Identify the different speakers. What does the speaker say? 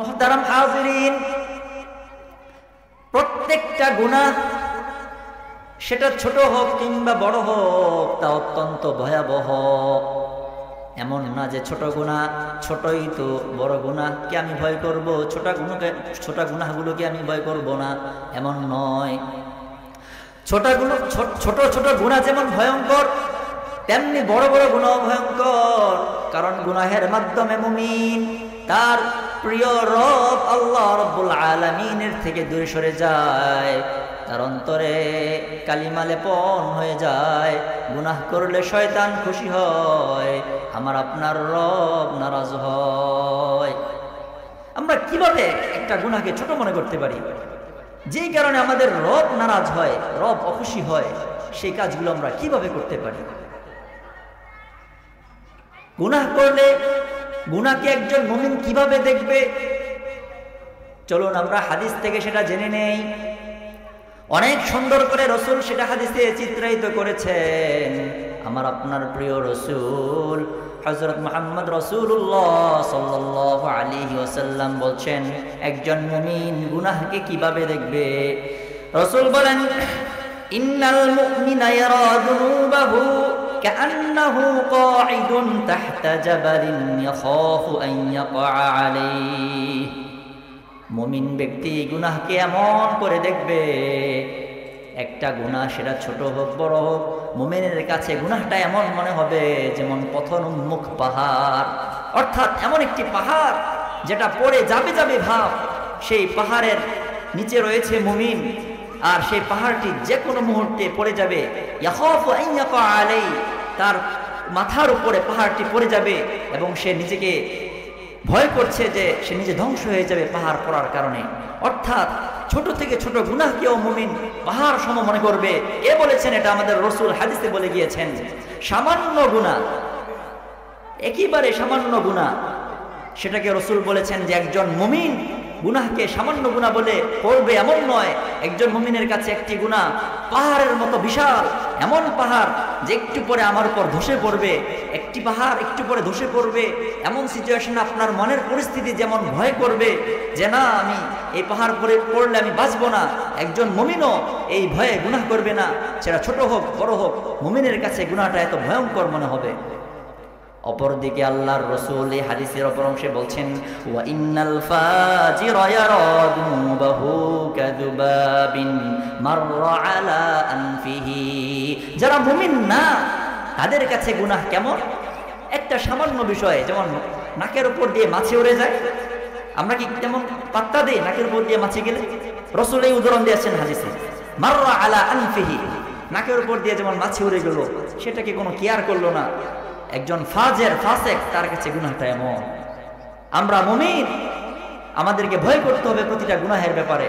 Speaker 1: মুহতারাম হাজিরিন, প্রত্যেকটা গুনাহ সেটা ছোট হোক কিংবা বড় হোক তা অত্যন্ত ভয়াবহ। এমন না যে ছোট গুনাহ, ছোটই তো বড় গুনাহকে আমি ভয় করব, ছোট গুনাহগুলোকে আমি ভয় করব না, এমন নয়। ছোট ছোট গুনাহ যেমন ভয়ঙ্কর, তেমনি বড় বড় গুনাহ ভয়ঙ্কর। কারণ গুনাহের মাধ্যমে মুমিন তার প্রিয় রব আল্লাহ রাব্বুল আলামিনের থেকে দূরে সরে যায়, তার অন্তরে কালিমা লেপন হয়ে যায়। গুনাহ করলে শয়তান খুশি হয়, আমার আপনার রব নারাজ হয়। আমরা কিভাবে একটা গুনাহকে ছোট মনে করতে পারি? যেই কারণে আমাদের রব নারাজ হয়, রব অখুশি হয়, সেই কাজগুলো আমরা কিভাবে করতে পারি? গুনাহ করলে গুনাহকে একজন মুমিন কিভাবে দেখবে? চলুন আমরা হাদিস থেকে সেটা জেনে নেই। অনেক সুন্দর করে রাসূল সেটা হাদিসে চিত্রায়িত করেছেন। আমার আপনার প্রিয় রাসূল হযরত মুহাম্মদ রাসূলুল্লাহ সাল্লাল্লাহু আলাইহি ওয়াসাল্লাম বলছেন, একজন মুমিন গুনাহকে কিভাবে দেখবে? রাসূল বলেন, ইন্নাল মুমিনা ইয়ারা যুনুবাহু কাআন্নাহু কাঈদুন তাহতা জাবালিন ইয়াখাফু আন ইয়াকা আলাইহি। মুমিন ব্যক্তি গুনাহকে এমন করে দেখবে, একটা গুনাহ সেটা ছোট হোক বড় হোক, মুমিনের কাছে গুনাহটা এমন মনে হবে যেমন পথনোন্মুখ পাহাড়। অর্থাৎ এমন একটি পাহাড় যেটা পড়ে যাবে যাবে ভাব। সেই পাহাড়ের নিচে রয়েছে মুমিন, আর সেই পাহাড়টি যে কোনো মুহূর্তে পড়ে যাবে। ইয়াখাফু আন ইয়াকা আলাইহি, তার মাথার উপরে পাহাড়টি পড়ে যাবে এবং সে নিজেকে ভয় করছে যে সে নিজে ধ্বংস হয়ে যাবে পাহাড় পড়ার কারণে। অর্থাৎ ছোট থেকে ছোট গুনাহকেও মুমিন পাহাড় সম মনে করবে। কে বলেছেন এটা? আমাদের রাসূল হাদিসে বলে গিয়েছেন, সামান্য গুনাহ, একেবারে সামান্য গুনাহ, সেটাকে রাসূল বলেছেন যে একজন মুমিন গুনাহকে সামান্য গুনাহ বলে করবে এমন নয়। একজন মুমিনের কাছে একটি গুনাহ পাহাড়ের মতো বিশাল, এমন পাহাড় যে একটু পরে আমার উপর ধসে পড়বে। একটি পাহাড় একটু পরে ধসে পড়বে, এমন সিচুয়েশন আপনার মনের পরিস্থিতি যেমন ভয় করবে যে না, আমি এই পাহাড় পড়লে আমি বাঁচবো না। একজন মুমিনও এই ভয়ে গুনাহ করবে না, সেটা ছোট হোক বড় হোক, মুমিনের কাছে গুনাহটা এত ভয়ঙ্কর মনে হবে। অপরদিকে আল্লাহর রাসূল এই হাদিসের অপর অংশে বলছেন, ওয়া ইন্নাল ফাজিরা ইয়ারা যুনুবাহু কাযুবাবিন মাররা আলা আনফিহি। যারা মুমিন না তাদের কাছে গুনাহ কেমন? একটা সামান্য বিষয়, যেমন নাকের উপর দিয়ে মাছি উড়ে যায়, আমরা কি তেমন পাত্তা দেই নাকের উপর দিয়ে মাছি গেলে? রাসূল এই উদাহরণ দিয়েছেন হাদিসে, মাররা আলা আনফিহি, নাকের উপর দিয়ে যেমন মাছি উড়ে গেল, সেটাকে কোনো কেয়ার করলো না। একজন ফাসেক, তার কাছে গুনাহটা এমন। আমরা মুমিন, আমাদেরকে ভয় করতে হবে প্রতিটা গুনাহের ব্যাপারে।